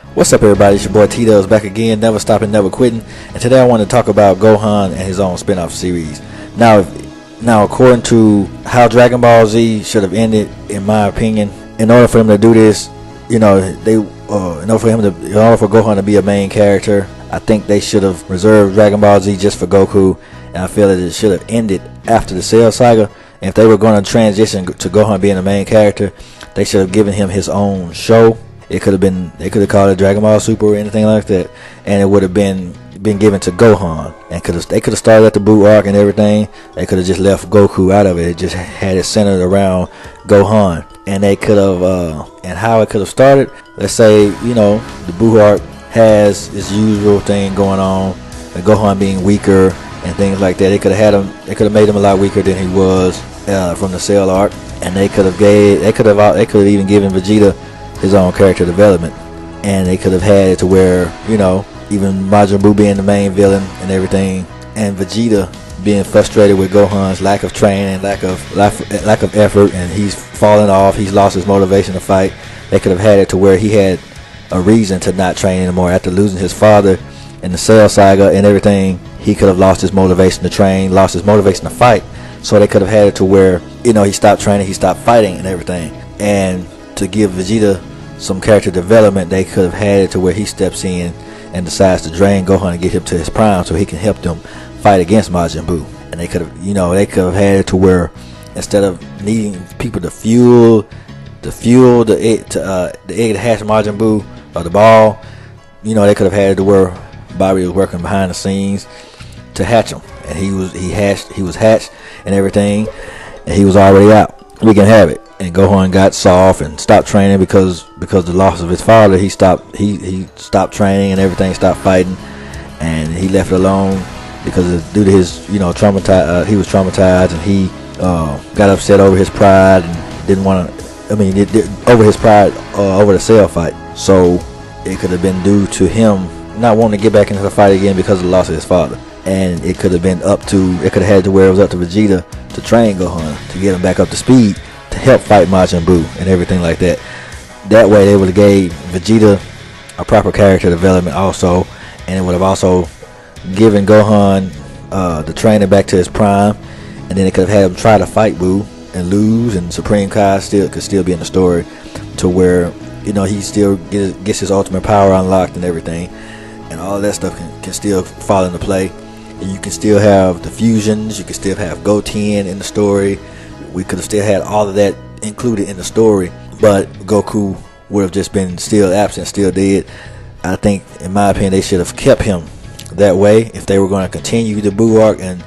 What's up, everybody? It's your boy T-Dubs back again, never stopping, never quitting. And today I want to talk about Gohan and his own spin-off series. Now, according to how Dragon Ball Z should have ended, in my opinion, in order for them to do this, in order for Gohan to be a main character, I think they should have reserved Dragon Ball Z just for Goku, and I feel that it should have ended after the Cell Saga. And if they were going to transition to Gohan being the main character, they should have given him his own show. They could have called it Dragon Ball Super or anything like that, and it would have been given to Gohan. And they could have started at the Buu arc and everything. They could have just left Goku out of it. It just had it centered around Gohan, and they could have and how it could have started. Let's say the Buu arc has its usual thing going on, and Gohan being weaker and things like that. They could have made him a lot weaker than he was from the Cell arc, and they could have even given Vegeta his own character development, and they could have had it to where even Majin Buu being the main villain and everything, and Vegeta being frustrated with Gohan's lack of training, lack of effort, and he's fallen off. He's lost his motivation to fight. They could have had it to where he had a reason to not train anymore after losing his father in the Cell Saga and everything. He could have lost his motivation to train, lost his motivation to fight. So they could have had it to where he stopped training, he stopped fighting and everything. And to give Vegeta some character development, they could have had it to where he steps in and decides to drain Gohan and get him to his prime so he can help them fight against Majin Buu. And they could have had it to where instead of needing people to fuel the egg to hatch Majin Buu or the ball, they could have had it to where Bobby was working behind the scenes to hatch him, and he was hatched and everything, and he was already out. We can have it. And Gohan got soft and stopped training because the loss of his father. He stopped training and everything, stopped fighting, and he left it alone because due to his he was traumatized, and he got upset over his pride and didn't want to. Over his pride over the Cell fight. So it could have been due to him not wanting to get back into the fight again because of the loss of his father. And it could have had to where it was up to Vegeta to train Gohan to get him back up to speed to help fight Majin Buu and everything like that. That way they would have gave Vegeta a proper character development also, and it would have also given Gohan the training back to his prime, and then it could have had him try to fight Buu and lose, and Supreme Kai could still be in the story to where he still gets his ultimate power unlocked and everything, and all that stuff can still fall into play. And you can still have the fusions, you can still have Goten in the story. We could have still had all of that included in the story, but Goku would have just been still absent, still dead. I think, in my opinion, they should have kept him that way if they were going to continue the Buu arc and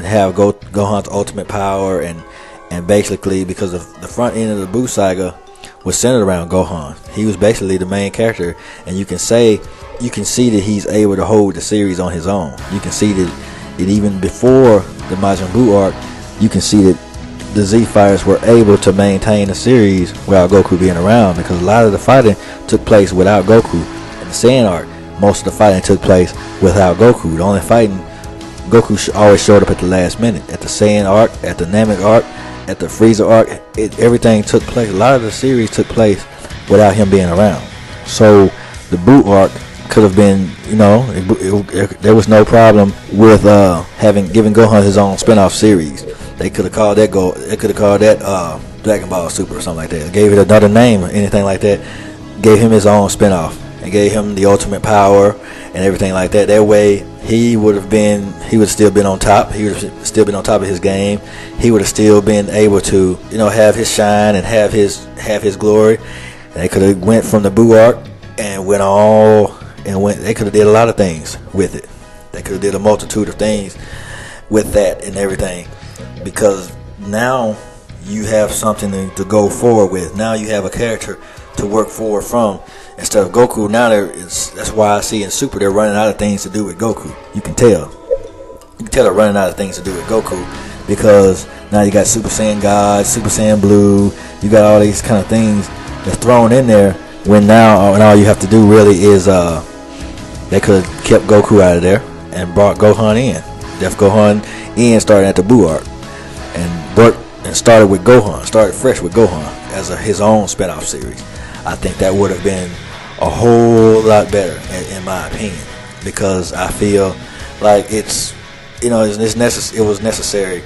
have Gohan's ultimate power, and basically because of the front end of the Buu saga was centered around Gohan. He was basically the main character, and you can see that he's able to hold the series on his own. You can see that even before the Majin Buu arc, you can see that the Z Fighters were able to maintain the series without Goku being around, because a lot of the fighting took place without Goku. In the Saiyan arc, most of the fighting took place without Goku. The only fighting, Goku always showed up at the last minute. At the Saiyan arc, at the Namek arc, at the Frieza arc, everything took place. A lot of the series took place without him being around. So the Buu arc could have been, there was no problem with giving Gohan his own spin-off series. They could have called that Dragon Ball Super or something like that. Gave it another name or anything like that. Gave him his own spin-off and gave him the ultimate power and everything like that. That way he would have still been on top. He would have still been on top of his game. He would have still been able to, have his shine and have his glory. And they could have went from the Buu arc and they could have did a lot of things with it. They could have did a multitude of things with that and everything, because now you have something to go forward with. Now you have a character to work forward from instead of Goku. Now that's why I see in Super they're running out of things to do with Goku. You can tell they're running out of things to do with Goku, because now you got Super Saiyan God, Super Saiyan Blue. You got all these kind of things that's thrown in there, when now and all you have to do really is they could have kept Goku out of there and brought Gohan in. Left Gohan in, started at the Buu arc, and started with Gohan, started fresh with Gohan as his own spin-off series. I think that would have been a whole lot better, in my opinion, because I feel like it's it was necessary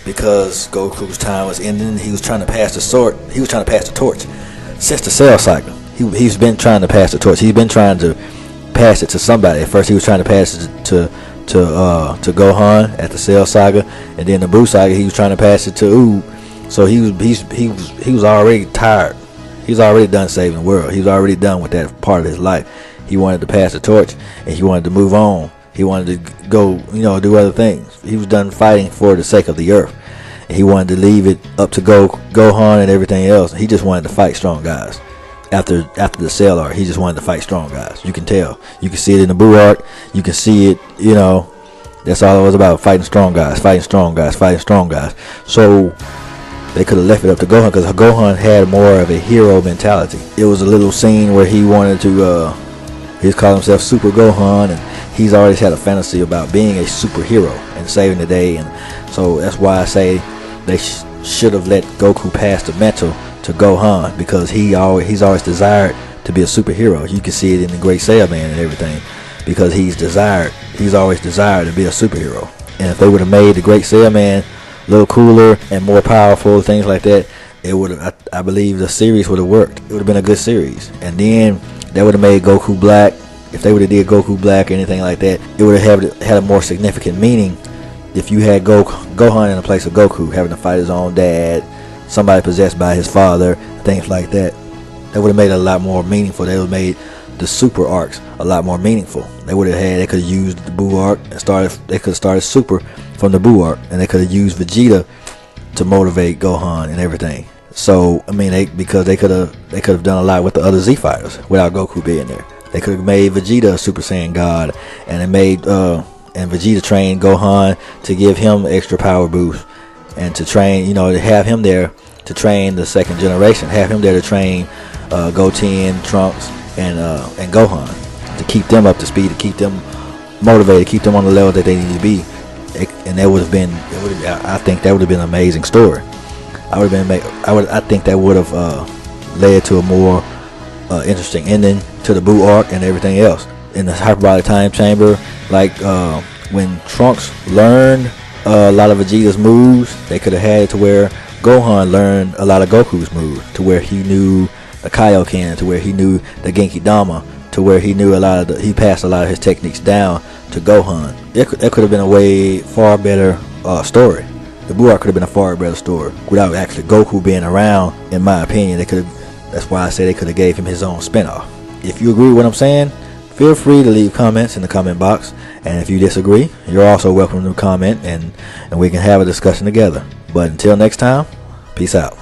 because Goku's time was ending. He was trying to pass the sword. He was trying to pass the torch since the Cell cycle. He's been trying to pass the torch. He's been trying to pass it to somebody. At first, he was trying to pass it to Gohan at the Cell saga, and then the Buu saga, he was trying to pass it to Oob. So he was already tired. He's already done saving the world. He was already done with that part of his life. He wanted to pass the torch, and he wanted to move on. He wanted to go, do other things. He was done fighting for the sake of the Earth. And he wanted to leave it up to Gohan and everything else. He just wanted to fight strong guys. After the Cell arc, he just wanted to fight strong guys. You can tell. You can see it in the Buu arc. You can see it, that's all it was about, fighting strong guys, fighting strong guys, fighting strong guys. So they could have left it up to Gohan, because Gohan had more of a hero mentality. It was a little scene where he wanted to, he's called himself Super Gohan, and he's always had a fantasy about being a superhero and saving the day. And so that's why I say they should have let Goku pass the mantle to Gohan, because he's always desired to be a superhero. You can see it in the Great Saiyaman and everything, because he's always desired to be a superhero. And if they would have made the Great Saiyaman a little cooler and more powerful, things like that, it would have, I believe the series would have worked. It would have been a good series. And then that would have made Goku black. If they would have did Goku black or anything like that, it would have had a more significant meaning if you had Gohan in the place of Goku, having to fight his own dad, somebody possessed by his father, things like that. That would have made it a lot more meaningful. They would have made the super arcs a lot more meaningful. They could have used the Buu arc and they could have started Super from the Buu arc, and they could have used Vegeta to motivate Gohan and everything. So because they could have done a lot with the other Z fighters without Goku being there. They could have made Vegeta a Super Saiyan God, and and Vegeta trained Gohan to give him extra power boost, and to train, to have him there to train the second generation, have him there to train Goten, Trunks, and Gohan, to keep them up to speed, to keep them motivated, keep them on the level that they need to be. And that would have been, I think that would have been an amazing story. I think that would have led to a more interesting ending to the Buu arc and everything else. In the hyperbolic time chamber, like when Trunks learned a lot of Vegeta's moves, they could have had it to where Gohan learned a lot of Goku's moves, to where he knew the Kaioken, to where he knew the Genki Dama, to where he knew he passed a lot of his techniques down to Gohan. That could have been a way far better story. The Buu arc could have been a far better story without actually Goku being around. In my opinion, that's why I say they could have gave him his own spinoff. If you agree with what I'm saying, feel free to leave comments in the comment box, and if you disagree, you're also welcome to comment, and we can have a discussion together. But until next time, peace out.